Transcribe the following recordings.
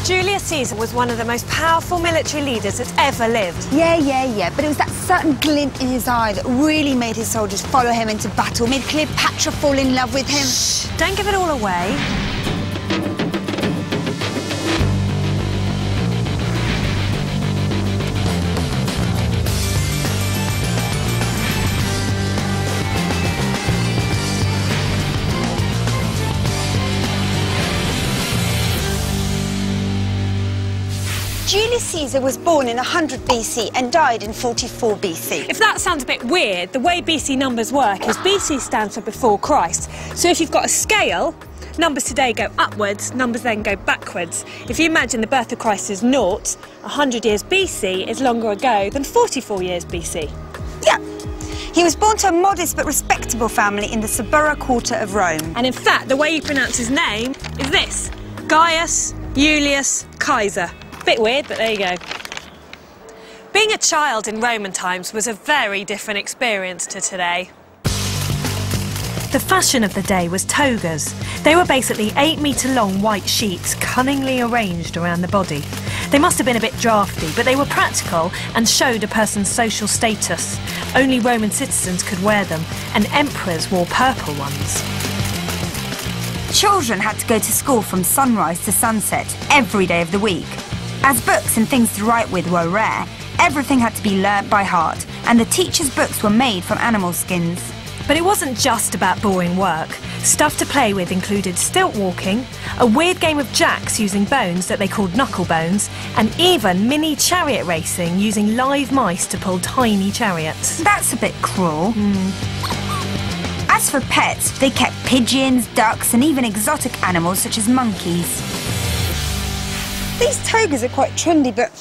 Julius Caesar was one of the most powerful military leaders that's ever lived. Yeah. But it was that certain glint in his eye that really made his soldiers follow him into battle, made Cleopatra fall in love with him. Shh, don't give it all away. Julius Caesar was born in 100 BC and died in 44 BC. If that sounds a bit weird, the way BC numbers work is BC stands for before Christ. So if you've got a scale, numbers today go upwards, numbers then go backwards. If you imagine the birth of Christ is 0, 100 years BC is longer ago than 44 years BC. Yeah. He was born to a modest but respectable family in the Suburra quarter of Rome. And in fact, the way you pronounce his name is this: Gaius Julius Caesar. Bit weird, but there you go. Being a child in Roman times was a very different experience to today. The fashion of the day was togas. They were basically 8-metre-long white sheets cunningly arranged around the body. They must have been a bit drafty, but they were practical and showed a person's social status. Only Roman citizens could wear them, and emperors wore purple ones. Children had to go to school from sunrise to sunset every day of the week. As books and things to write with were rare, everything had to be learnt by heart, and the teachers' books were made from animal skins. But it wasn't just about boring work. Stuff to play with included stilt walking, a weird game of jacks using bones that they called knuckle bones, and even mini chariot racing using live mice to pull tiny chariots. That's a bit cruel. As for pets, they kept pigeons, ducks, and even exotic animals such as monkeys. These togas are quite trendy, but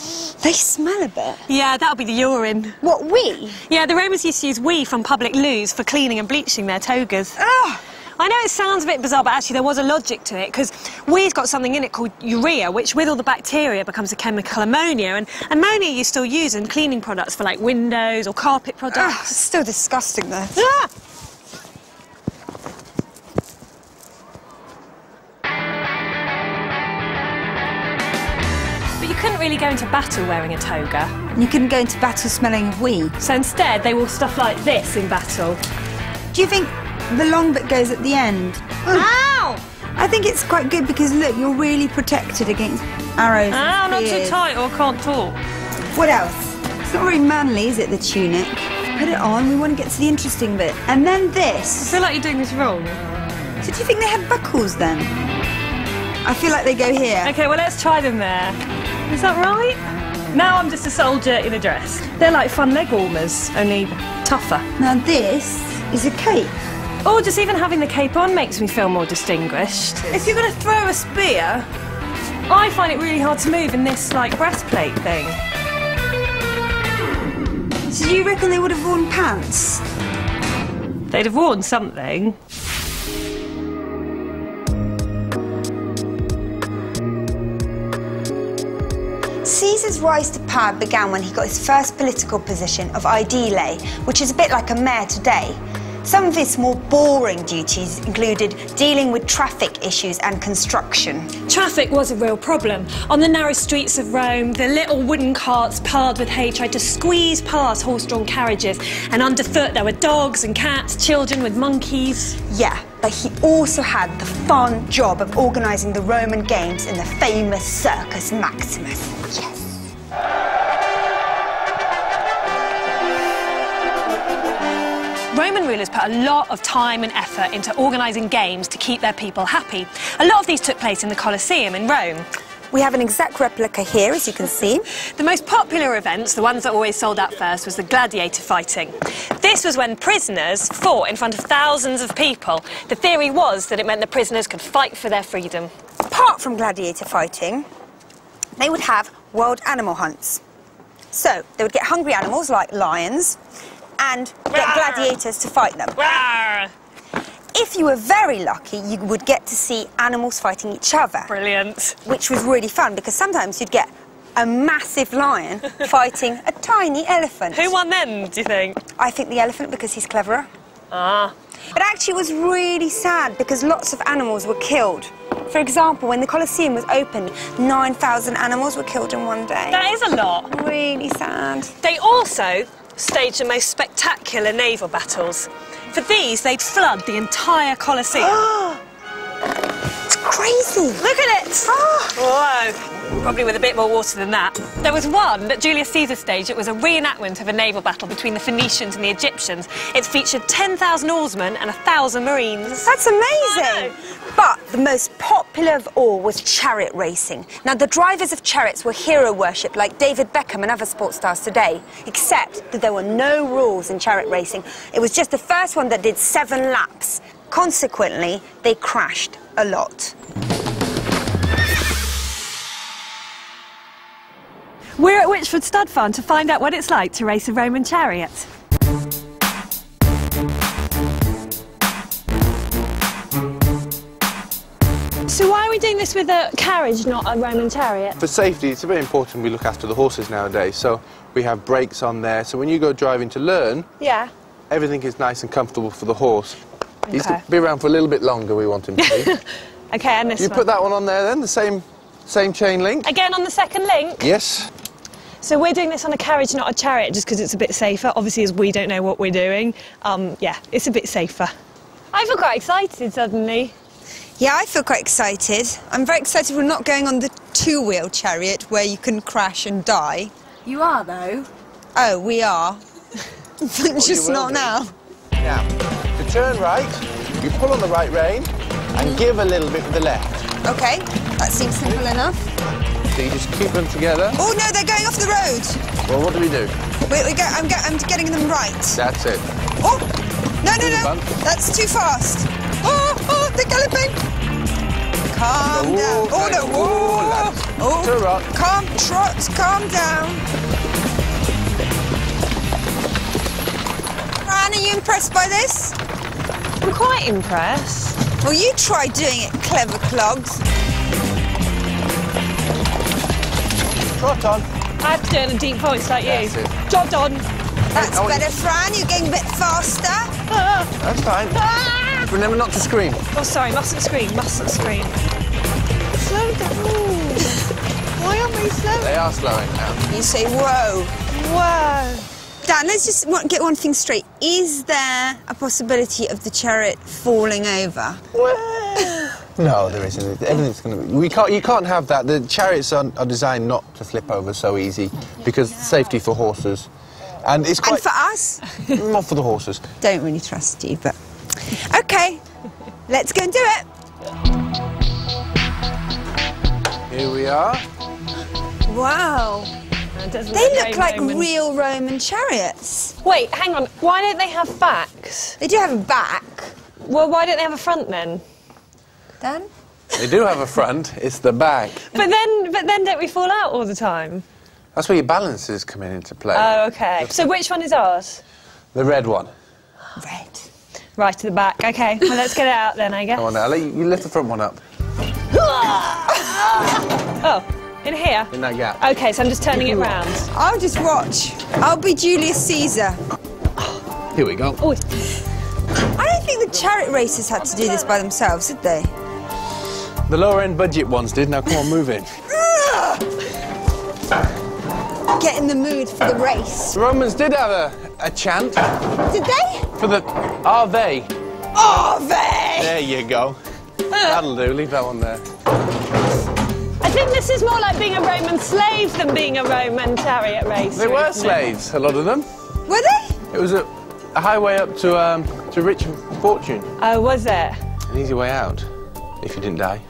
they smell a bit. Yeah, that'll be the urine. What, wee? Yeah, the Romans used to use wee from public loos for cleaning and bleaching their togas. Ugh! I know it sounds a bit bizarre, but actually there was a logic to it, because wee's got something in it called urea, which with all the bacteria becomes a chemical ammonia, and ammonia you still use in cleaning products for like windows or carpet products. Ugh, it's still disgusting though. Ah! You couldn't really go into battle wearing a toga. You couldn't go into battle smelling of wee. So instead, they wore stuff like this in battle. Do you think the long bit goes at the end? Ow! I think it's quite good because, look, you're really protected against arrows. Ow, and not too spears. tight or I can't talk. What else? It's not very manly, is it, the tunic? Put it on, we want to get to the interesting bit. And then this. I feel like you're doing this wrong. So do you think they had buckles then? I feel like they go here. OK, well, let's try them there. Is that right? Now I'm just a soldier in a dress. They're like fun leg warmers, only tougher. Now this is a cape. Oh, just even having the cape on makes me feel more distinguished. If you're going to throw a spear, I find it really hard to move in this, like, breastplate thing. So do you reckon they would have worn pants? They'd have worn something. Caesar's rise to power began when he got his first political position of aedile, which is a bit like a mayor today. Some of his more boring duties included dealing with traffic issues and construction. Traffic was a real problem. On the narrow streets of Rome, the little wooden carts piled with hay tried to squeeze past horse-drawn carriages, and underfoot there were dogs and cats, children with monkeys. Yeah, but he also had the fun job of organising the Roman games in the famous Circus Maximus. Yes. Roman rulers put a lot of time and effort into organising games to keep their people happy. A lot of these took place in the Colosseum in Rome. We have an exact replica here, as you can see. The most popular events, the ones that always sold out first, was the gladiator fighting. This was when prisoners fought in front of thousands of people. The theory was that it meant the prisoners could fight for their freedom. Apart from gladiator fighting, they would have wild animal hunts. So they would get hungry animals like lions and get gladiators to fight them. If you were very lucky, you would get to see animals fighting each other. Brilliant. Which was really fun, because sometimes you'd get a massive lion fighting a tiny elephant. Who won then, do you think? I think the elephant, because he's cleverer. Ah. But actually it was really sad, because lots of animals were killed. For example, when the Colosseum was opened, 9,000 animals were killed in one day. That is a lot. Really sad. They also staged the most spectacular naval battles. For these, they'd flood the entire Colosseum. It's crazy. Look at it! Whoa! Probably with a bit more water than that. There was one that Julius Caesar staged. It was a reenactment of a naval battle between the Phoenicians and the Egyptians. It featured 10,000 oarsmen and 1,000 marines. That's amazing. But the most popular of all was chariot racing. Now, the drivers of chariots were hero worship, like David Beckham and other sports stars today, except that there were no rules in chariot racing. It was just the first one that did 7 laps. Consequently, they crashed a lot. We're at Witchford Stud Farm to find out what it's like to race a Roman chariot. So why are we doing this with a carriage, not a Roman chariot? For safety, it's very important we look after the horses nowadays. So we have brakes on there. So when you go driving to learn, everything is nice and comfortable for the horse. Okay. He's to be around for a little bit longer, we want him to be. Okay, and this one. You put that one on there then, the same chain link. Again on the second link? Yes. So we're doing this on a carriage, not a chariot, just because it's a bit safer. Obviously, as we don't know what we're doing, yeah, it's a bit safer. I feel quite excited suddenly. Yeah, I feel quite excited. I'm very excited we're not going on the 2-wheel chariot where you can crash and die. You are, though. Oh, we are. Just not now. Now, to turn right, you pull on the right rein and give a little bit with the left. OK, that seems simple enough. So you just keep them together. Oh, no, they're going off the road. Well, what do we do? I'm getting them right. That's it. Oh, no. That's too fast. Oh, they're galloping. Calm down. Oh, no. Oh, calm, trot, calm down. Fran, are you impressed by this? I'm quite impressed. Well, you try doing it, clever clogs. Trot on. I have to do it in a deep voice like you. That's it. Trot on. That's better, Fran. You're getting a bit faster. That's fine. Remember not to scream. Oh, sorry, mustn't scream, mustn't scream. Slow down. Why aren't we slow? They are slowing down. You say, whoa. Whoa. Dan, let's just get one thing straight. Is there a possibility of the chariot falling over? No, there isn't. Everything's going to be... You can't have that. The chariots are designed not to flip over so easy because safety for horses. And it's quite... And for us? Not for the horses. Don't really trust you, but... OK, let's go and do it. Here we are. Wow. They look like real Roman chariots. Wait, hang on. Why don't they have backs? They do have a back. Well, why don't they have a front then? Dan? They do have a front. It's the back. But then don't we fall out all the time? That's where your balances come into play. Oh, OK. So which one is ours? The red one. Red. Right to the back. OK, well, let's get it out then, I guess. Come on now, you lift the front one up. Oh, in here? In that gap. OK, so I'm just turning it round. I'll just watch. I'll be Julius Caesar. Here we go. Oh. I don't think the chariot racers had to do this by themselves, did they? The lower-end budget ones did. Now, come on, move in. Get in the mood for the race. The Romans did have a chant. Did they? For the... Are they? Are they? There you go. That'll do. Leave that one there. I think this is more like being a Roman slave than being a Roman chariot racer. They were slaves, a lot of them. Were they? It was a highway up to rich fortune. Oh, was it? An easy way out, if you didn't die.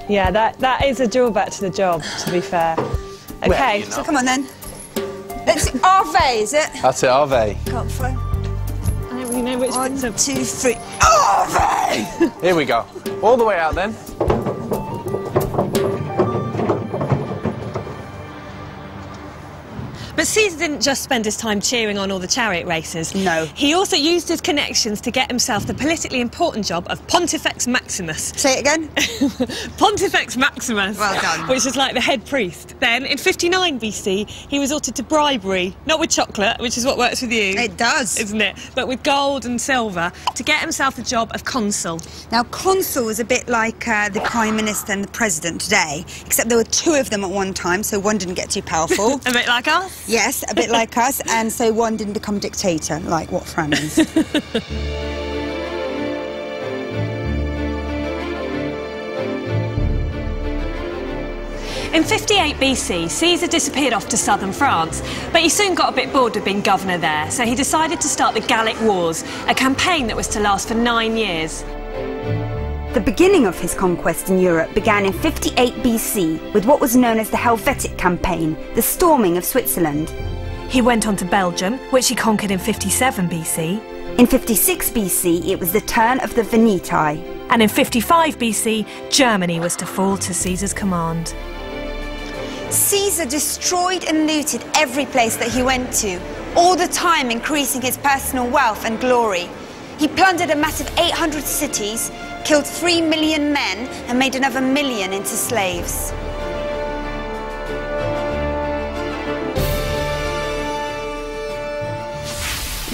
Yeah, that is a drawback to the job, to be fair. OK. Well, you know. So come on then. Let's see. Are they, is it? That's it, are they? Can't flow. I don't really know which 1, one's 2, 3. Are they? Here we go. All the way out then. But Caesar didn't just spend his time cheering on all the chariot races. No. He also used his connections to get himself the politically important job of Pontifex Maximus. Say it again. Pontifex Maximus. Well done. Which is like the head priest. Then, in 59 BC, he resorted to bribery, not with chocolate, which is what works with you. It does. Isn't it? But with gold and silver to get himself the job of consul. Now, consul is a bit like the Prime Minister and the President today, except there were two of them at one time, so one didn't get too powerful. A bit like us? Yes, a bit like us, and so one didn't become dictator, like what Fran is. In 58 BC, Caesar disappeared off to southern France, but he soon got a bit bored of being governor there, so he decided to start the Gallic Wars, a campaign that was to last for 9 years. The beginning of his conquest in Europe began in 58 BC with what was known as the Helvetic Campaign, the storming of Switzerland. He went on to Belgium, which he conquered in 57 BC. In 56 BC, it was the turn of the Veneti. And in 55 BC, Germany was to fall to Caesar's command. Caesar destroyed and looted every place that he went to, all the time increasing his personal wealth and glory. He plundered a massive 800 cities, killed 3 million men, and made another 1 million into slaves.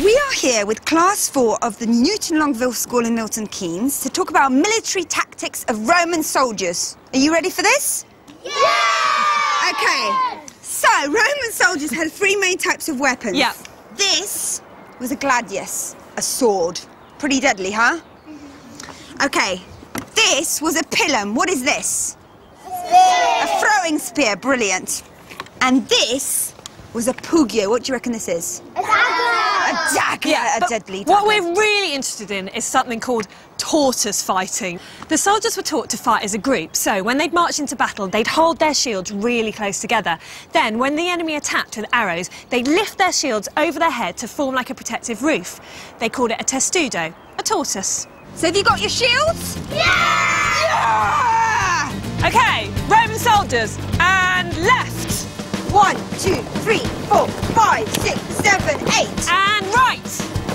We are here with Class 4 of the Newton Longville School in Milton Keynes to talk about military tactics of Roman soldiers. Are you ready for this? Yeah! Okay, so Roman soldiers had 3 main types of weapons. Yeah. This was a gladius, a sword. Pretty deadly, huh? Okay, this was a pilum. What is this? Spear. A throwing spear, brilliant. And this was a pugio. What do you reckon this is? A dagger, a deadly dagger. What we're really interested in is something called tortoise fighting. The soldiers were taught to fight as a group, so when they'd march into battle, they'd hold their shields really close together. Then, when the enemy attacked with arrows, they'd lift their shields over their head to form like a protective roof. They called it a testudo, a tortoise. So have you got your shields? Yeah! Okay, Roman soldiers, and left. 1, 2, 3, 4, 5, 6, 7, 8. And right.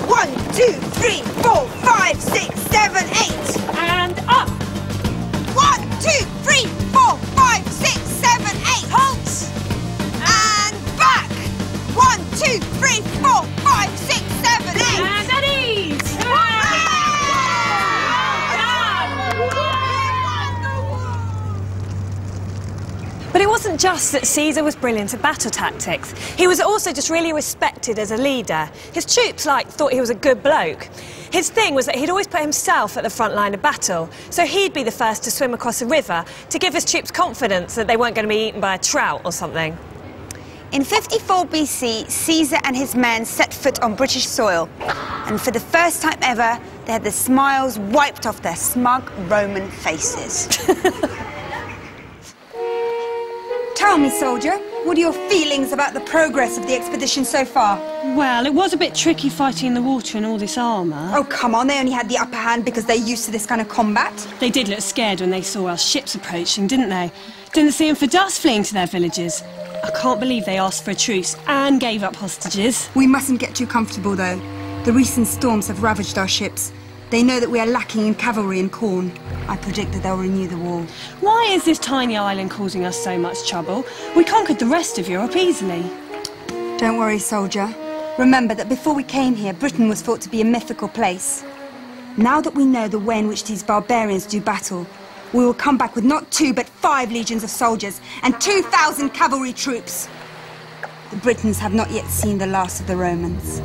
1, 2, 3, 4, 5, 6, 7, 8. And up. 1, 2, 3, 4, 5, 6, 7, 8. Halt. And back. 1, 2, 3, 4, 5, 6, 7, 8. And at ease. But it wasn't just that Caesar was brilliant at battle tactics. He was also just really respected as a leader. His troops, thought he was a good bloke. His thing was that he'd always put himself at the front line of battle. So he'd be the first to swim across a river to give his troops confidence that they weren't going to be eaten by a trout or something. In 54 BC, Caesar and his men set foot on British soil. And for the first time ever, they had the smiles wiped off their smug Roman faces. Tell me, soldier, what are your feelings about the progress of the expedition so far? Well, it was a bit tricky fighting in the water in all this armour. Oh, come on, they only had the upper hand because they're used to this kind of combat. They did look scared when they saw our ships approaching, didn't they? Didn't see them for dust fleeing to their villages. I can't believe they asked for a truce and gave up hostages. We mustn't get too comfortable, though. The recent storms have ravaged our ships. They know that we are lacking in cavalry and corn. I predict that they'll renew the war. Why is this tiny island causing us so much trouble? We conquered the rest of Europe easily. Don't worry, soldier. Remember that before we came here, Britain was thought to be a mythical place. Now that we know the way in which these barbarians do battle, we will come back with not 2 but 5 legions of soldiers and 2,000 cavalry troops. The Britons have not yet seen the last of the Romans.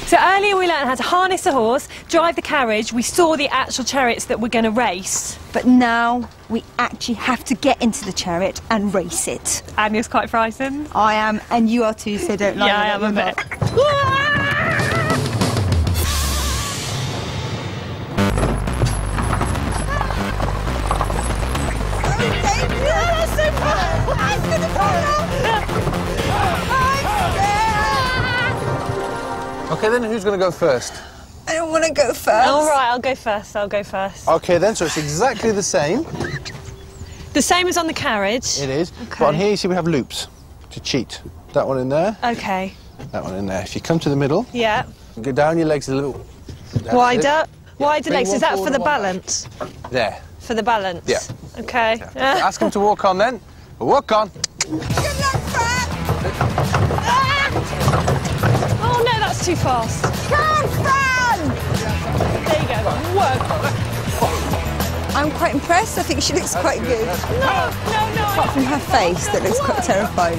So earlier we learned how to harness a horse, drive the carriage, we saw the actual chariots that we're going to race. But now we actually have to get into the chariot and race it. Ania's quite frightened. I am, and you are too, so don't lie. Yeah, I am a bit. Okay, then who's going to go first? I don't want to go first. All right, I'll go first. OK, then, so it's exactly the same. The same as on the carriage? It is. Okay. But on here, you see, we have loops to cheat. That one in there. OK. That one in there. If you come to the middle... Yeah. Go down your legs a little... Wider? Wider Bring legs. one Is that forward for the and one back. balance? There. For the balance? Yeah. OK. Yeah. Ask him to walk on, then. Walk on. Good luck, Fran! Oh, no, that's too fast. Come on, Fran! There you go. Whoa. I'm quite impressed. I think she looks quite good. No. Apart from her face, that looks quite terrifying.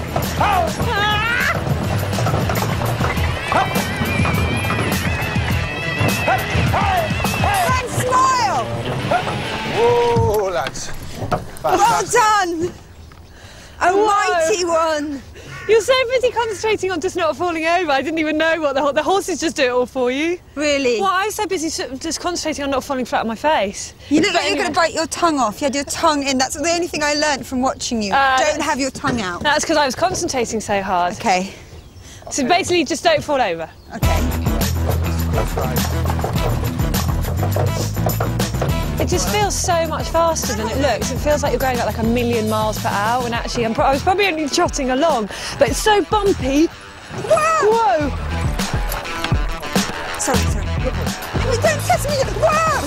Fran, smile! Whoa, lads. Well done! A mighty one! You're so busy concentrating on just not falling over. I didn't even know what the horses just do it all for you. Really? Well, I was so busy just concentrating on not falling flat on my face. You look like you're going to bite your tongue off. You had your tongue in. That's the only thing I learnt from watching you. Don't have your tongue out. That's because I was concentrating so hard. OK. So basically, just don't fall over. OK. It just feels so much faster than it looks. It feels like you're going at like 1,000,000 miles per hour, and actually I was probably only trotting along, but it's so bumpy. Whoa! Sorry. Wait, don't test me yet. Whoa!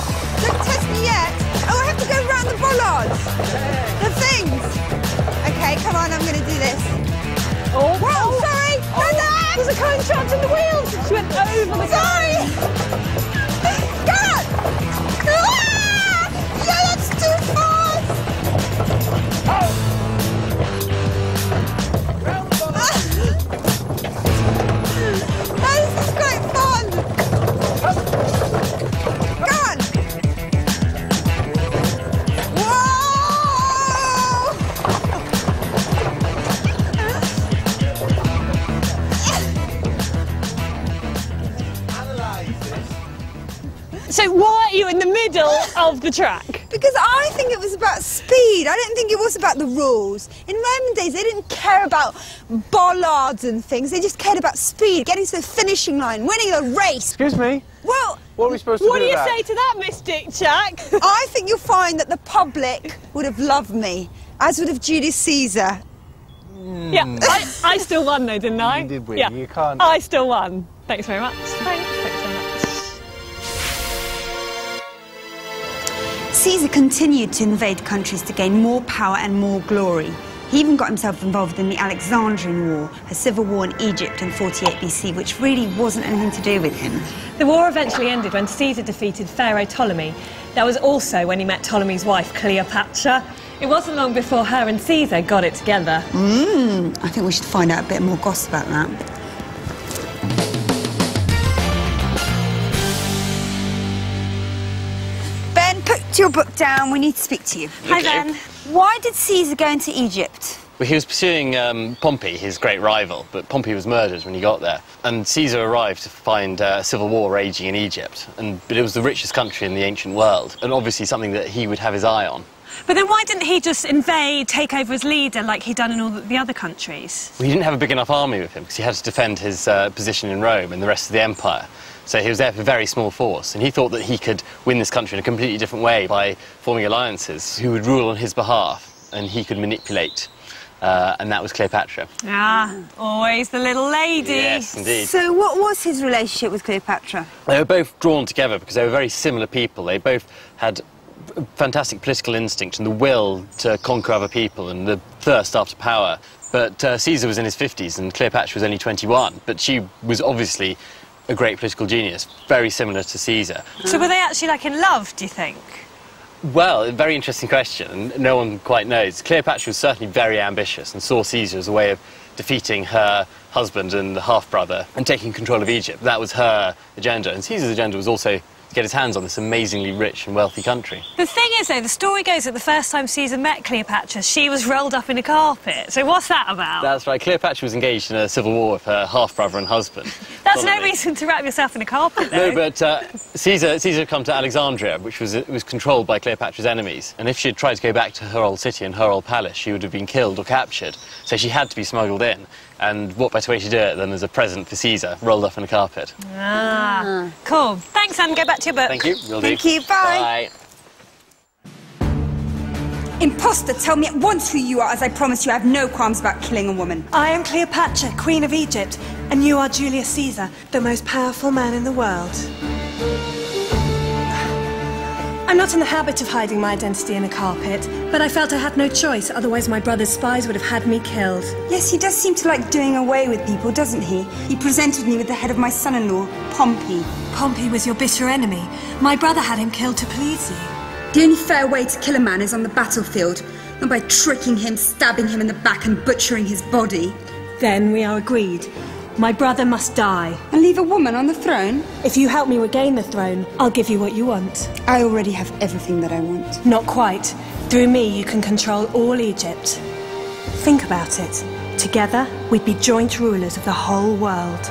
Don't test me yet. Oh, I have to go round the bollards. The things. OK, come on, I'm going to do this. Oh, Whoa, sorry! No! There's a cone trapped in the wheels! She went over the Sorry! Go on! Ah! Yeah, that's too fast! This is quite fun! Go on! Whoa! So why are you in the middle of the track? Because I think it was about speed. I don't think it was about the rules. In Roman days, they didn't care about bollards and things. They just cared about speed, getting to the finishing line, winning a race. Excuse me? Well, What are we supposed to What do do you with say to that, Miss Dykczak? I think you'll find that the public would have loved me, as would have Julius Caesar. Yeah, I still won though, didn't I? You did win. Yeah. You can't... I still won. Thanks very much. Thanks very much. Caesar continued to invade countries to gain more power and more glory. He even got himself involved in the Alexandrian War, a civil war in Egypt in 48 BC, which really wasn't anything to do with him. The war eventually ended when Caesar defeated Pharaoh Ptolemy. That was also when he met Ptolemy's wife, Cleopatra. It wasn't long before her and Caesar got it together. I think we should find out a bit more gossip about that. Ben, put your book down. We need to speak to you. Hi, Ben. Why did Caesar go into Egypt? Well, he was pursuing Pompey, his great rival, but Pompey was murdered when he got there. And Caesar arrived to find a civil war raging in Egypt. But it was the richest country in the ancient world, and obviously something that he would have his eye on. But then why didn't he just invade, take over as leader like he'd done in all the other countries? Well, he didn't have a big enough army with him, because he had to defend his position in Rome and the rest of the empire. So he was there for a very small force, and he thought that he could win this country in a completely different way by forming alliances who would rule on his behalf, and he could manipulate. And that was Cleopatra. Ah, always the little lady. Yes, indeed. So what was his relationship with Cleopatra? They were both drawn together because they were very similar people. They both had fantastic political instinct and the will to conquer other people and the thirst after power. But Caesar was in his 50s and Cleopatra was only 21, but she was obviously a great political genius, very similar to Caesar. So were they actually like in love, do you think? Well, a very interesting question, and no one quite knows. Cleopatra was certainly very ambitious and saw Caesar as a way of defeating her husband and half-brother and taking control of Egypt. That was her agenda, and Caesar's agenda was also to get his hands on this amazingly rich and wealthy country. The thing is, though, the story goes that the first time Caesar met Cleopatra, she was rolled up in a carpet. So what's that about? That's right. Cleopatra was engaged in a civil war with her half-brother and husband. That's no reason to wrap yourself in a carpet, though. No, but Caesar had come to Alexandria, which was controlled by Cleopatra's enemies. And if she had tried to go back to her old city and her old palace, she would have been killed or captured. So she had to be smuggled in. And what better way to do it than as a present for Caesar, rolled up in a carpet. Ah, cool. Thanks, Anne. Go back to your book. Thank you. Will do. Thank you. Bye. Bye. Imposter, tell me at once who you are, as I promised you I have no qualms about killing a woman. I am Cleopatra, Queen of Egypt, and you are Julius Caesar, the most powerful man in the world. I'm not in the habit of hiding my identity in a carpet, but I felt I had no choice, otherwise my brother's spies would have had me killed. Yes, he does seem to like doing away with people, doesn't he? He presented me with the head of my son-in-law, Pompey. Pompey was your bitter enemy. My brother had him killed to please you. The only fair way to kill a man is on the battlefield, not by tricking him, stabbing him in the back and butchering his body. Then we are agreed. My brother must die. And leave a woman on the throne? If you help me regain the throne, I'll give you what you want. I already have everything that I want. Not quite. Through me, you can control all Egypt. Think about it. Together, we'd be joint rulers of the whole world.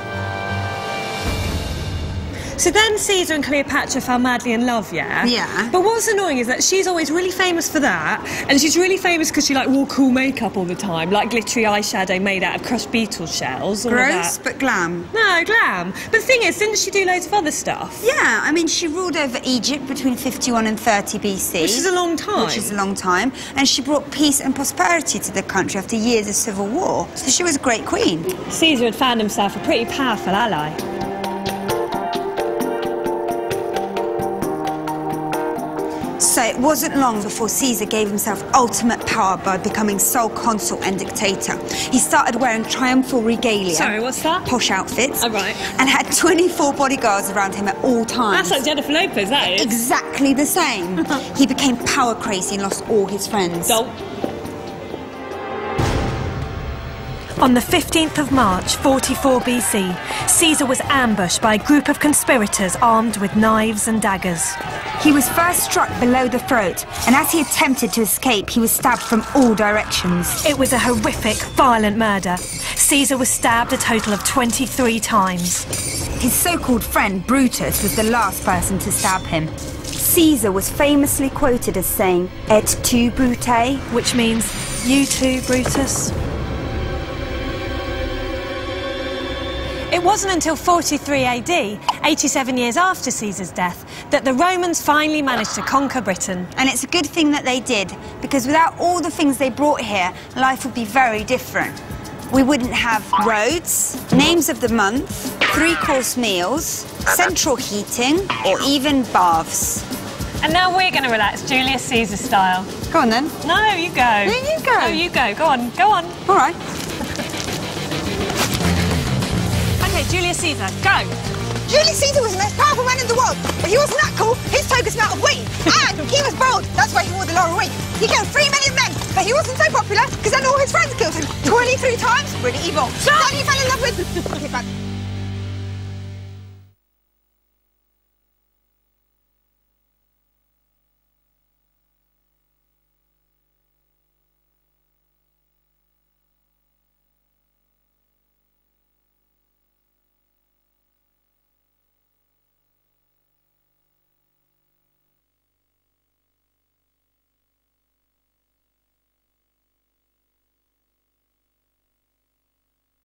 So then Caesar and Cleopatra fell madly in love, yeah? Yeah. But what's annoying is that she's always really famous for that, and she's really famous because she, like, wore cool makeup all the time, like glittery eyeshadow made out of crushed beetle shells. Gross, but glam. No, glam. But the thing is, didn't she do loads of other stuff? Yeah, I mean, she ruled over Egypt between 51 and 30 BC. Which is a long time. Which is a long time. And she brought peace and prosperity to the country after years of civil war. So she was a great queen. Caesar had found himself a pretty powerful ally. So it wasn't long before Caesar gave himself ultimate power by becoming sole consul and dictator. He started wearing triumphal regalia. Sorry, what's that? Posh outfits. Oh, right. And had 24 bodyguards around him at all times. That's like Jennifer Lopez, that is. Exactly the same. He became power crazy and lost all his friends. On the 15th of March, 44 BC, Caesar was ambushed by a group of conspirators armed with knives and daggers. He was first struck below the throat, and as he attempted to escape, he was stabbed from all directions. It was a horrific, violent murder. Caesar was stabbed a total of 23 times. His so-called friend, Brutus, was the last person to stab him. Caesar was famously quoted as saying, "Et tu, Brute?" which means, "You too, Brutus." It wasn't until 43 AD, 87 years after Caesar's death, that the Romans finally managed to conquer Britain. And it's a good thing that they did, because without all the things they brought here, life would be very different. We wouldn't have roads, names of the month, 3-course meals, central heating, or even baths. And now we're going to relax Julius Caesar style. Go on then. No, you go. No, you go. No, you go. Go on, go on. All right. Okay, Julius Caesar, go. Julius Caesar was the most powerful man in the world, but he wasn't that cool. His toga smelled of weed, and he was bold. That's why he wore the laurel wreath. He killed 3 million men, but he wasn't so popular because then all his friends killed him 23 times. Really evil. Stop! Then he fell in love with... Okay, bye.